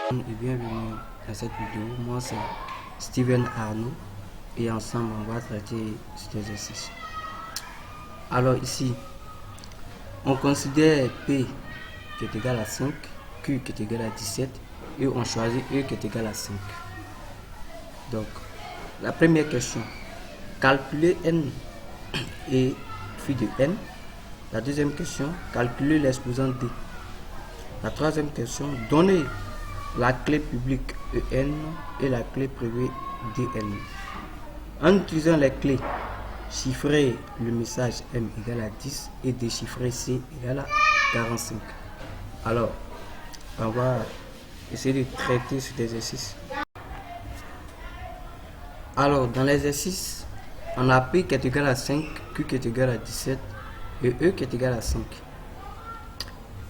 Et bienvenue à cette vidéo. Moi c'est Steven Arnaud et ensemble on va traiter cet exercice. Alors ici on considère P qui est égal à 5, Q qui est égal à 17 et on choisit E qui est égal à 5. Donc la première question, calculer N et phi de N. La deuxième question, calculer l'exposant D. La troisième question, donner la clé publique EN et la clé privée DN. En utilisant les clés, chiffrer le message M égale à 10 et déchiffrer C égale à 45. Alors, on va essayer de traiter cet exercice. Alors, dans l'exercice, on a P qui est égal à 5, Q qui est égal à 17 et E qui est égal à 5.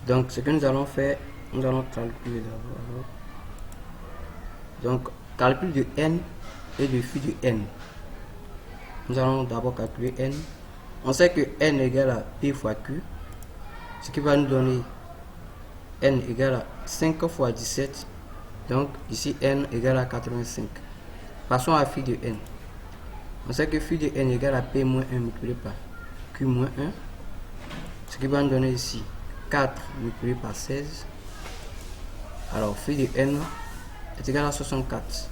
Donc, ce que nous allons faire, nous allons calculer d'abord. Donc, calcul de N et de phi de N. Nous allons d'abord calculer N. On sait que N égale à P fois Q, ce qui va nous donner N égale à 5 fois 17. Donc, ici, N égale à 85. Passons à phi de N. On sait que phi de N égale à P moins 1 multiplié par Q moins 1. Ce qui va nous donner ici 4 multiplié par 16. Alors, phi de N est égal à 64.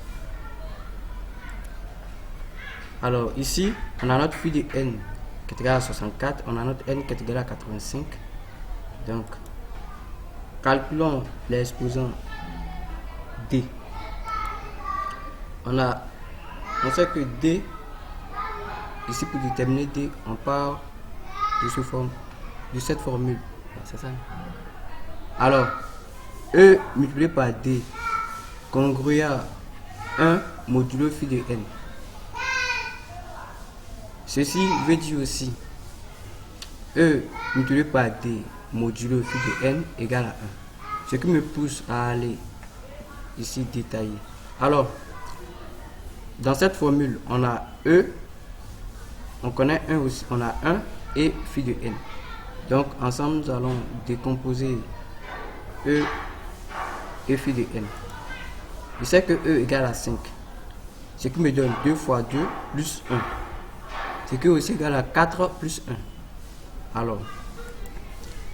Alors, ici, on a notre phi de N qui est égal à 64. On a notre N qui est égal à 85. Donc, calculons les exposants D. On sait que D, ici pour déterminer D, on part de cette formule. C'est ça. Alors, E multiplié par D congruent à 1 modulo phi de N. Ceci veut dire aussi E multiplié par D modulo phi de N égale à 1. Ce qui me pousse à aller ici détailler. Alors, dans cette formule, on a E, on connaît 1 aussi, on a 1 et phi de N. Donc, ensemble, nous allons décomposer E et phi de N. Je sais que E égale à 5, ce qui me donne 2 fois 2 plus 1, ce qui est aussi égal à 4 plus 1. Alors,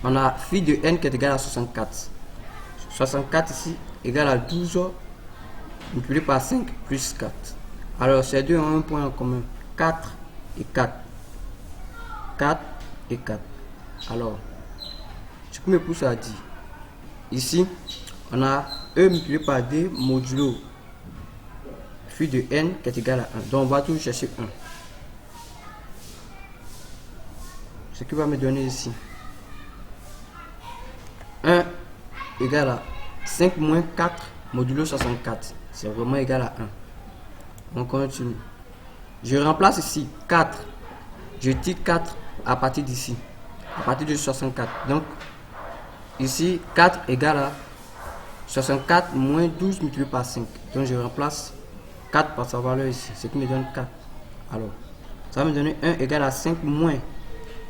on a phi de N qui est égal à 64. 64 ici égale à 12 multiplié par 5 plus 4. Alors, ces deux ont un point en commun, 4 et 4. 4 et 4. Alors, ce qui me pousse à dire, ici, on a E multiplié par D modulo phi de N qui est égal à 1. Donc, on va toujours chercher 1. Ce qui va me donner ici 1 égale à 5 moins 4 modulo 64. C'est vraiment égal à 1. On continue. Je remplace ici 4. Je tire 4 à partir d'ici. À partir de 64. Donc, ici, 4 égale à 64 moins 12 multiplié par 5. Donc, je remplace 4 par sa valeur ici. Ce qui me donne 4. Alors, ça va me donner 1 égale à 5 moins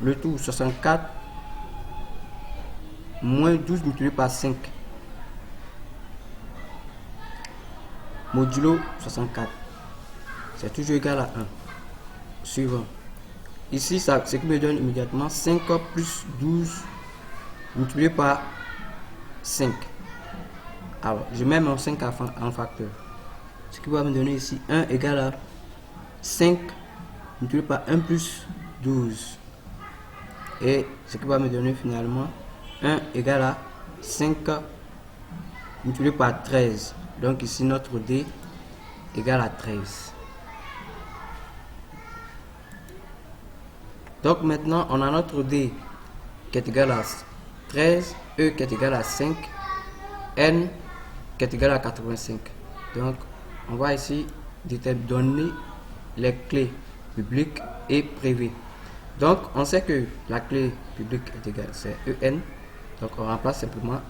le tout 64 moins 12 multiplié par 5. Modulo 64. C'est toujours égal à 1. Suivant. Ici, ça, ce qui me donne immédiatement 5 plus 12 multiplié par 5. Alors, je mets mon 5 en facteur. Ce qui va me donner ici 1 égale à 5 multiplié par 1 plus 12. Et ce qui va me donner finalement 1 égale à 5 multiplié par 13. Donc ici, notre D égale à 13. Donc maintenant, on a notre D qui est égal à 13, E qui est égal à 5, N qui est égal à 85. Donc, on va ici donner les clés publiques et privées. Donc, on sait que la clé publique est égale, c'est EN. Donc, on remplace simplement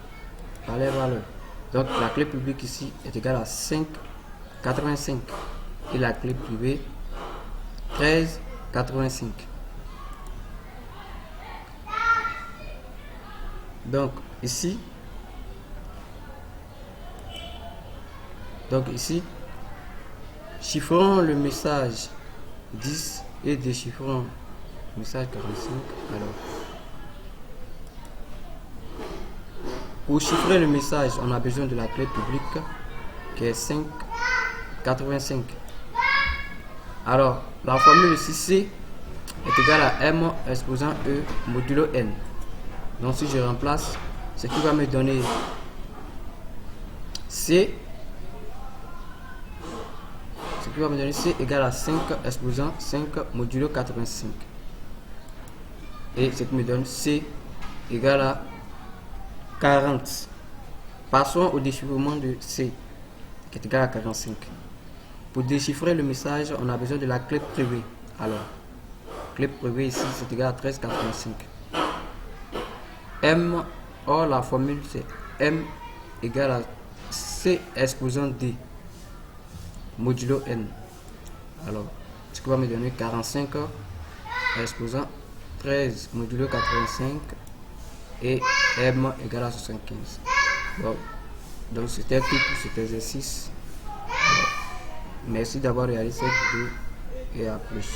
par les valeurs. Donc, la clé publique ici est égale à 5,85. Et la clé privée, 13,85. Donc, ici, Donc ici, chiffrons le message 10 et déchiffrons le message 45. Alors, pour chiffrer le message, on a besoin de la clé publique qui est 585. Alors, la formule ici, C est égale à M exposant E modulo N. Donc, si je remplace, ce qui va me donner C, C égale à 5 exposant 5 modulo 85. Et ce qui me donne C égale à 40. Passons au déchiffrement de C, qui est égal à 45. Pour déchiffrer le message, on a besoin de la clé privée. Alors, clé privée ici, c'est égal à 1385. M, or la formule c'est M égale à C exposant D modulo N. Alors, ce qui va me donner 45 exposant 13 modulo 85 et M égale à 75. Bon. Donc c'était tout pour cet exercice. Merci d'avoir réalisé cette vidéo et à plus.